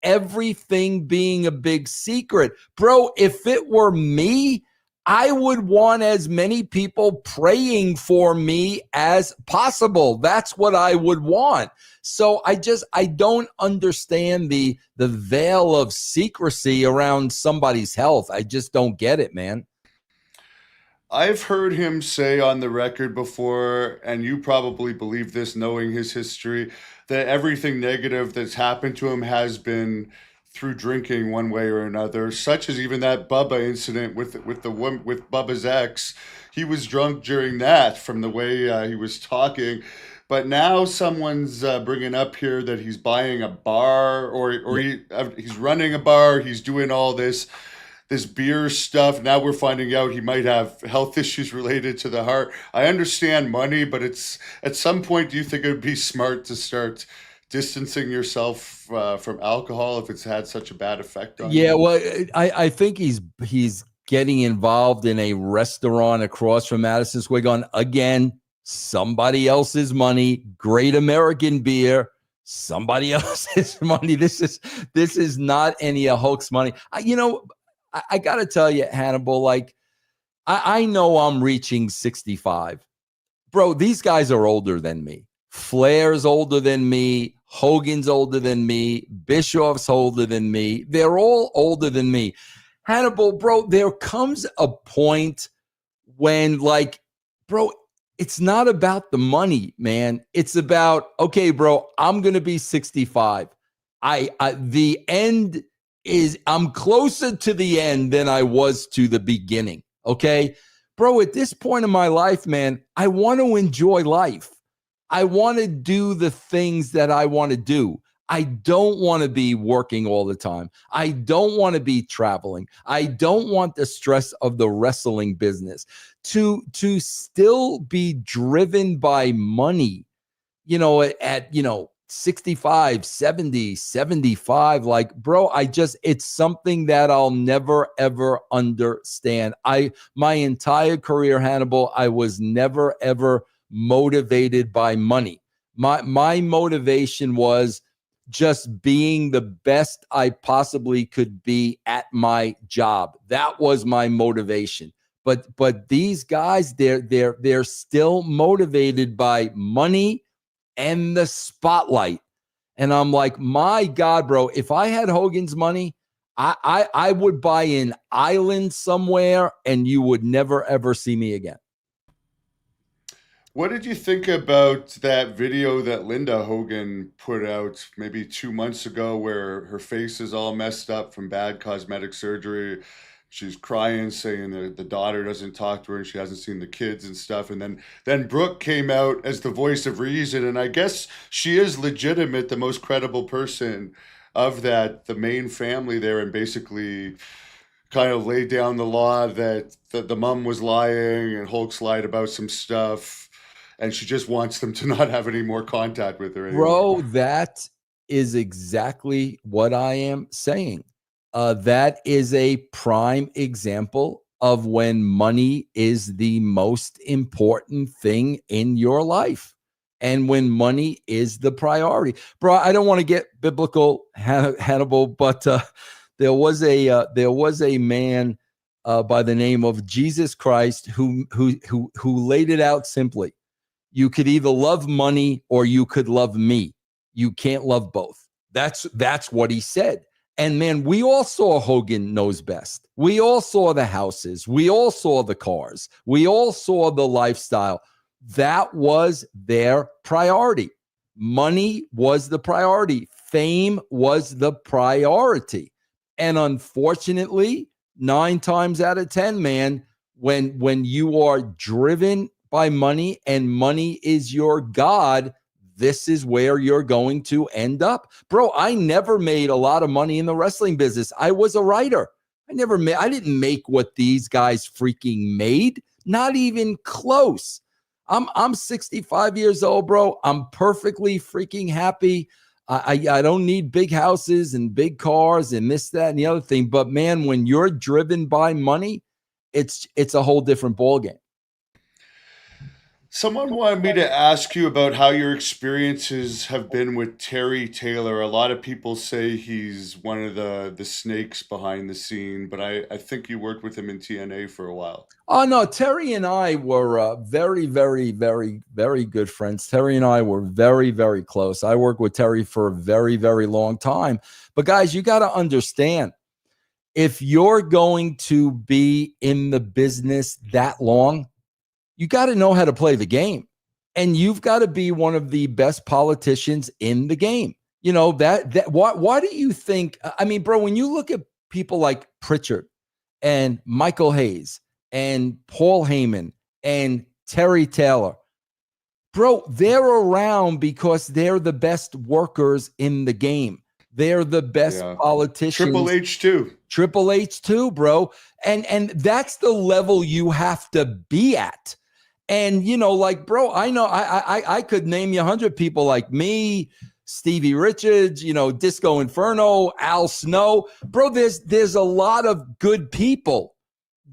everything being a big secret. Bro, if it were me, I would want as many people praying for me as possible. That's what I would want. So I don't understand the veil of secrecy around somebody's health. I just don't get it, man. I've heard him say on the record before, and you probably believe this knowing his history, that everything negative that's happened to him has been through drinking one way or another, such as even that Bubba incident with Bubba's ex. He was drunk during that from the way he was talking. But now someone's bringing up here that he's buying a bar or he's running a bar. He's doing all this beer stuff. Now we're finding out he might have health issues related to the heart. I understand money, but it's at some point, do you think it would be smart to start distancing yourself from alcohol if it's had such a bad effect on you? Yeah, well, I think he's getting involved in a restaurant across from Madison Square Garden. Again, somebody else's money, great American beer, somebody else's money. This is not any of Hulk's money. I got to tell you, Hannibal, like, I know I'm reaching 65. Bro, these guys are older than me. Flair's older than me. Hogan's older than me. Bischoff's older than me. They're all older than me. Hannibal, bro, there comes a point when, like, bro, it's not about the money, man. It's about, okay, bro, I'm going to be 65. The end is, I'm closer to the end than I was to the beginning. Okay, bro, at this point in my life, man, I want to enjoy life. I want to do the things that I want to do. I don't want to be working all the time. I don't want to be traveling. I don't want the stress of the wrestling business. To still be driven by money, at 65, 70, 75, like, bro, it's something that I'll never ever understand. My entire career, Hannibal, I was never ever motivated by money. My motivation was just being the best I possibly could be at my job. That was my motivation. But these guys, they're still motivated by money and the spotlight. And I'm like, my God, bro, if I had Hogan's money, I would buy an island somewhere and you would never, ever see me again. What did you think about that video that Linda Hogan put out maybe 2 months ago where her face is all messed up from bad cosmetic surgery? She's crying, saying that the daughter doesn't talk to her and she hasn't seen the kids and stuff. And then Brooke came out as the voice of reason. And I guess she is legitimate, the most credible person of the main family there, and basically kind of laid down the law that the mom was lying and Hulk's lied about some stuff, and she just wants them to not have any more contact with her anymore. Bro, that is exactly what I am saying. That is a prime example of when money is the most important thing in your life, and when money is the priority. Bro, I don't want to get biblical, Hannibal, but there was a man by the name of Jesus Christ who laid it out simply. You could either love money or you could love me. You can't love both. That's what he said. And man, we all saw Hogan Knows Best. We all saw the houses. We all saw the cars. We all saw the lifestyle. That was their priority. Money was the priority. Fame was the priority. And unfortunately, 9 times out of 10, man, when you are driven by money and money is your God, this is where you're going to end up. Bro, I never made a lot of money in the wrestling business. I was a writer. I didn't make what these guys freaking made. Not even close. I'm 65 years old, bro. I'm perfectly freaking happy. I don't need big houses and big cars and this, that, and the other thing. But man, when you're driven by money, it's a whole different ballgame. Someone wanted me to ask you about how your experiences have been with Terry Taylor. A lot of people say he's one of the snakes behind the scene, but I think you worked with him in TNA for a while. Oh, no, Terry and I were very, very, very, very good friends. Terry and I were very, very close. I worked with Terry for a very, very long time. But guys, you got to understand, if you're going to be in the business that long, you got to know how to play the game, and you've got to be one of the best politicians in the game. You know, why do you think, I mean, bro, when you look at people like Pritchard and Michael Hayes and Paul Heyman and Terry Taylor, bro, they're around because they're the best workers in the game. They're the best politicians. Triple H too, bro. And that's the level you have to be at. And, you know, like, bro, I know I could name you 100 people like me, Stevie Richards, you know, Disco Inferno, Al Snow. Bro, there's a lot of good people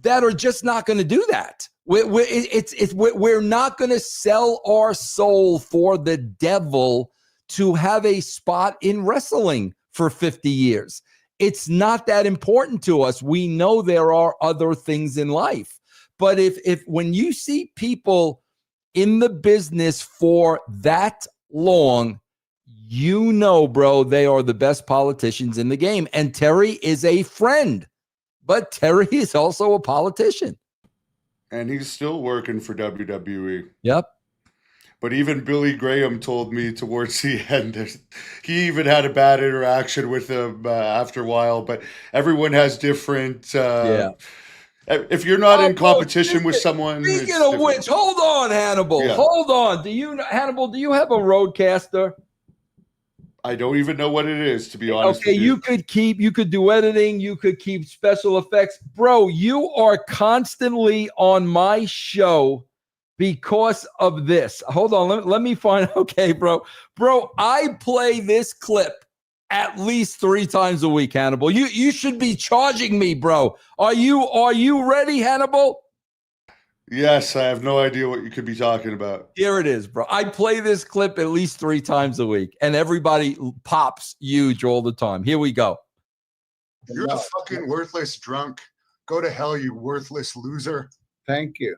that are just not going to do that. We're not going to sell our soul for the devil to have a spot in wrestling for 50 years. It's not that important to us. We know there are other things in life. But if when you see people in the business for that long, you know, bro, they are the best politicians in the game. And Terry is a friend, but Terry is also a politician. And he's still working for WWE. Yep. But even Billy Graham told me towards the end that he even had a bad interaction with him after a while. But everyone has different. Yeah. If you're not in bro, competition with someone, speaking it's of different. which, hold on, Hannibal. Yeah. Hold on. Hannibal, do you have a roadcaster? I don't even know what it is, to be honest. Okay, you could do editing, you could keep special effects. Bro, you are constantly on my show because of this. Hold on, let me find. Okay, bro. Bro, I play this clip at least 3 times a week, Hannibal. You should be charging me, bro. Are you ready, Hannibal? Yes, I have no idea what you could be talking about. Here it is, bro. I play this clip at least 3 times a week, and everybody pops huge all the time. Here we go. You're a fucking worthless drunk. Go to hell, you worthless loser. Thank you.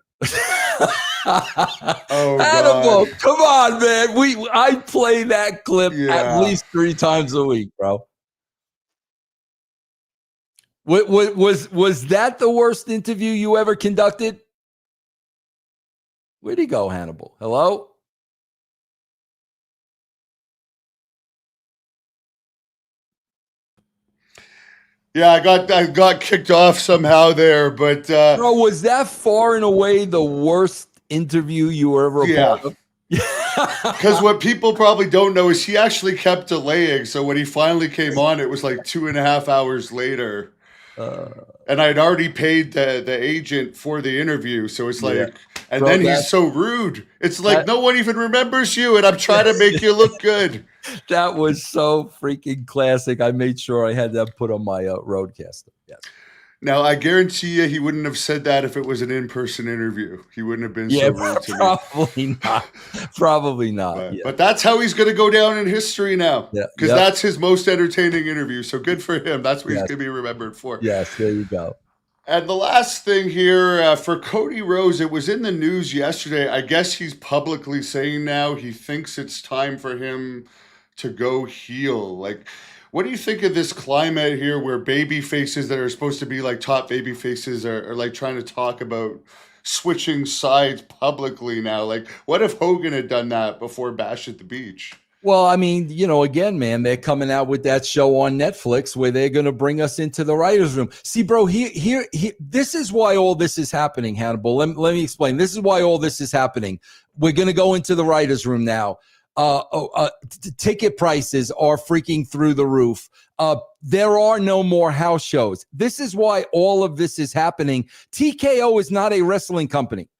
Oh, Hannibal, God. come on, man. I play that clip Yeah. at least 3 times a week, bro. Was that the worst interview you ever conducted? Where'd he go, Hannibal? Hello? Yeah, I got kicked off somehow there, but Bro, was that far and away the worst interview you were ever a part of? Because what people probably don't know is he actually kept delaying. So when he finally came on, it was like 2.5 hours later. And I'd already paid the agent for the interview. So it's like, and Bro, then he's so rude. It's like, no one even remembers you, and I'm trying to make you look good. That was so freaking classic. I made sure I had that put on my roadcaster. Yes. Now, I guarantee you he wouldn't have said that if it was an in-person interview. He wouldn't have been so rude to me. Probably not. Probably not. But that's how he's going to go down in history now. Because that's his most entertaining interview. So good for him. That's what he's going to be remembered for. Yes, there you go. And the last thing here for Cody Rhodes, it was in the news yesterday. I guess he's publicly saying now he thinks it's time for him to go heel. Like, what do you think of this climate here where baby faces that are supposed to be like top baby faces are like trying to talk about switching sides publicly now? Like, what if Hogan had done that before Bash at the Beach? Well, I mean, again, man, they're coming out with that show on Netflix where they're going to bring us into the writer's room. See, bro, here, this is why all this is happening, Hannibal. Let me explain. This is why all this is happening. We're going to go into the writer's room now. Ticket prices are freaking through the roof. There are no more house shows. This is why all of this is happening. TKO is not a wrestling company.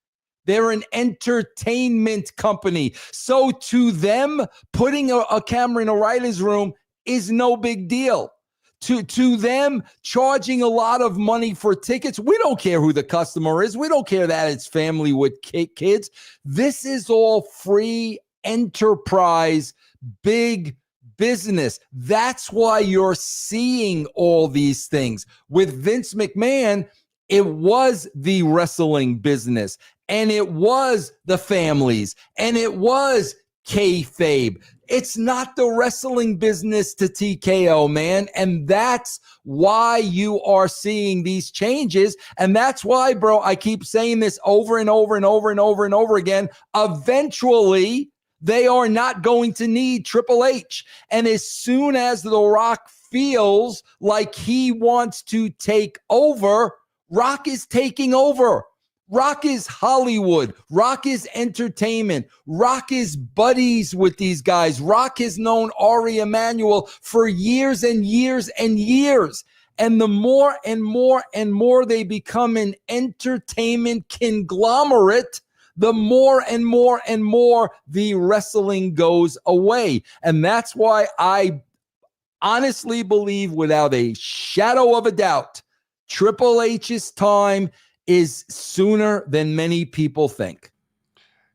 They're an entertainment company. So to them, putting a camera in a writer's room is no big deal. To them, charging a lot of money for tickets, we don't care who the customer is. We don't care that it's family with kids. This is all free enterprise, big business. That's why you're seeing all these things. With Vince McMahon, it was the wrestling business, and it was the families, and it was kayfabe. It's not the wrestling business to TKO, man. And that's why you are seeing these changes. And that's why, bro, I keep saying this over and over and over and over and over again. Eventually, they are not going to need Triple H. And as soon as The Rock feels like he wants to take over, Rock is taking over. Rock is Hollywood. Rock is entertainment. Rock is buddies with these guys. Rock has known Ari Emanuel for years and years and years. And the more and more and more they become an entertainment conglomerate, the more and more and more the wrestling goes away. And that's why I honestly believe, without a shadow of a doubt, Triple H's time is sooner than many people think.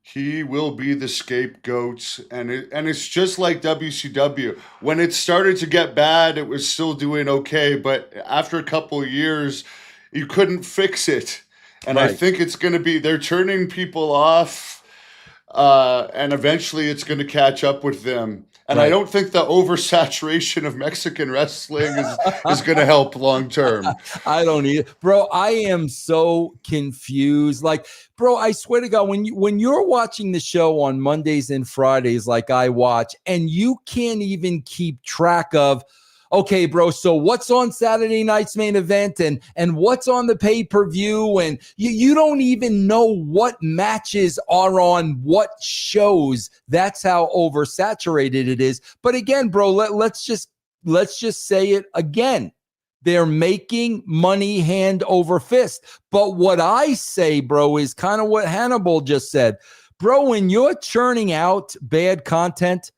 He will be the scapegoat, and it's just like WCW. When it started to get bad, it was still doing okay, but after a couple of years, you couldn't fix it. And right. I think it's going to be, they're turning people off, and eventually it's going to catch up with them. And I don't think the oversaturation of Mexican wrestling is going to help long term. I don't either. Bro, I am so confused. Like, bro, I swear to God, when you're watching the show on Mondays and Fridays like I watch, and you can't even keep track of, okay, bro, so what's on Saturday night's main event and what's on the pay-per-view, and you don't even know what matches are on what shows. That's how oversaturated it is. But again, bro, let's just say it again. They're making money hand over fist. But what I say, bro, is kind of what Hannibal just said. Bro, when you're churning out bad content,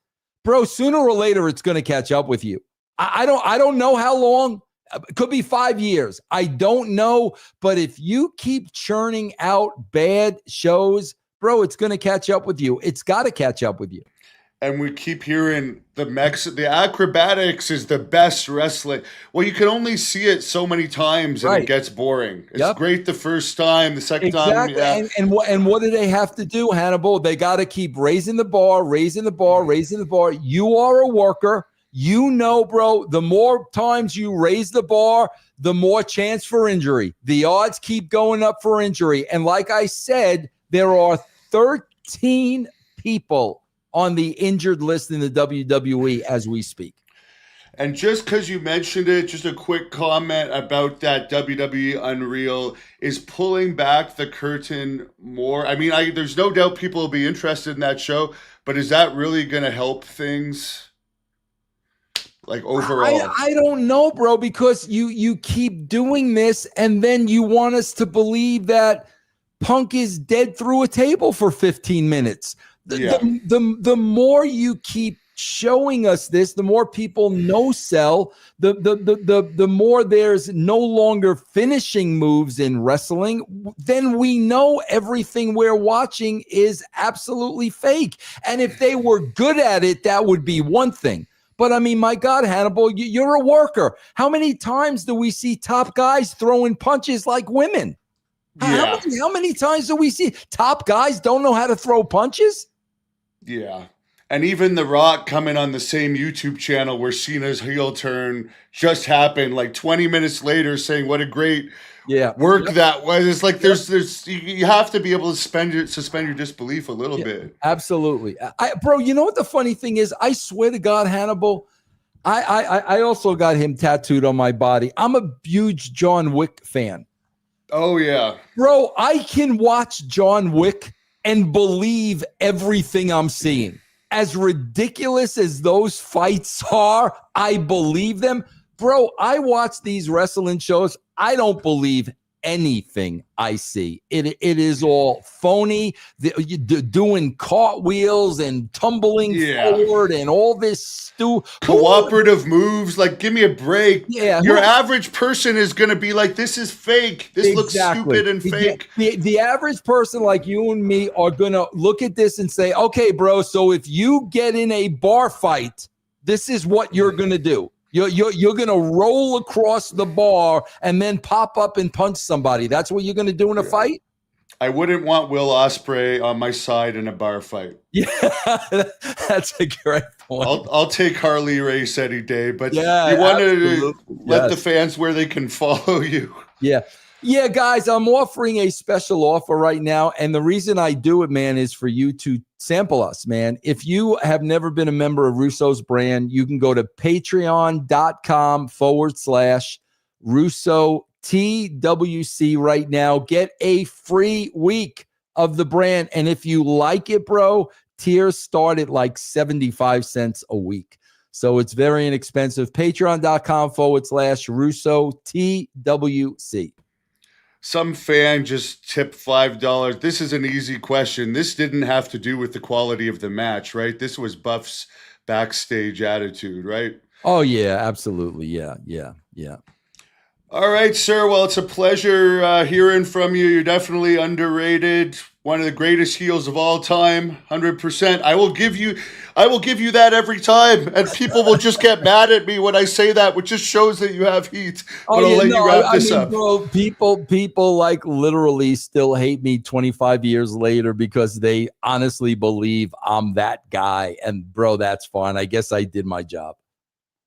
bro, sooner or later it's going to catch up with you. I don't know how long. It could be 5 years. I don't know. But if you keep churning out bad shows, bro, it's going to catch up with you. It's got to catch up with you. And we keep hearing the acrobatics is the best wrestling. Well, you can only see it so many times and it gets boring. It's great the first time, the second time. Yeah. And what do they have to do, Hannibal? They got to keep raising the bar, raising the bar, raising the bar. You are a worker. You know, bro, the more times you raise the bar, the more chance for injury. The odds keep going up for injury. And like I said, there are 13 people on the injured list in the WWE as we speak. And just because you mentioned it, just a quick comment about that WWE Unreal is pulling back the curtain more. I mean, there's no doubt people will be interested in that show, but is that really going to help things? Like overall, I don't know, bro, because you keep doing this and then you want us to believe that Punk is dead through a table for 15 minutes. The more you keep showing us this, the more people no sell, the more there's no longer finishing moves in wrestling. Then we know everything we're watching is absolutely fake. And if they were good at it, that would be one thing. But I mean, my God, Hannibal, you're a worker. How many times do we see top guys throwing punches like women? Yeah. How many times do we see top guys don't know how to throw punches? Yeah. And even The Rock coming on the same YouTube channel where Cena's heel turn just happened like 20 minutes later saying what a great work that was. It's like there's you have to be able to suspend your disbelief a little bit. Absolutely. Bro, you know what the funny thing is? I swear to God, Hannibal, I also got him tattooed on my body. I'm a huge John Wick fan. Oh, yeah. Bro, I can watch John Wick and believe everything I'm seeing. As ridiculous as those fights are, I believe them. Bro, I watch these wrestling shows. I don't believe anything I see. It is all phony. Doing cartwheels and tumbling forward and all this cooperative moves. Like, give me a break. Yeah, your average person is going to be like, this is fake. This looks stupid and fake. The average person like you and me are going to look at this and say, okay, bro, so if you get in a bar fight, this is what you're going to do. You're going to roll across the bar and then pop up and punch somebody. That's what you're going to do in a fight? I wouldn't want Will Ospreay on my side in a bar fight. Yeah, that's a great point. I'll take Harley Race any day, but you want to let the fans where they can follow you. Yeah, guys, I'm offering a special offer right now. And the reason I do it, man, is for you to sample us, man. If you have never been a member of Russo's brand, you can go to patreon.com/Russo TWC right now. Get a free week of the brand. And if you like it, bro, tiers start at like 75 cents a week. So it's very inexpensive. Patreon.com/Russo TWC. Some fan just tipped $5. This is an easy question. This didn't have to do with the quality of the match, right? This was Buff's backstage attitude, right? Oh, yeah, absolutely. Yeah. All right, sir. Well, it's a pleasure hearing from you. You're definitely underrated. one of the greatest heels of all time, 100%. I will give you that every time, and people will just get mad at me when I say that, which just shows that you have heat. But I'll let you wrap this up. Bro, people like literally still hate me 25 years later because they honestly believe I'm that guy. And bro, that's fine. I guess I did my job.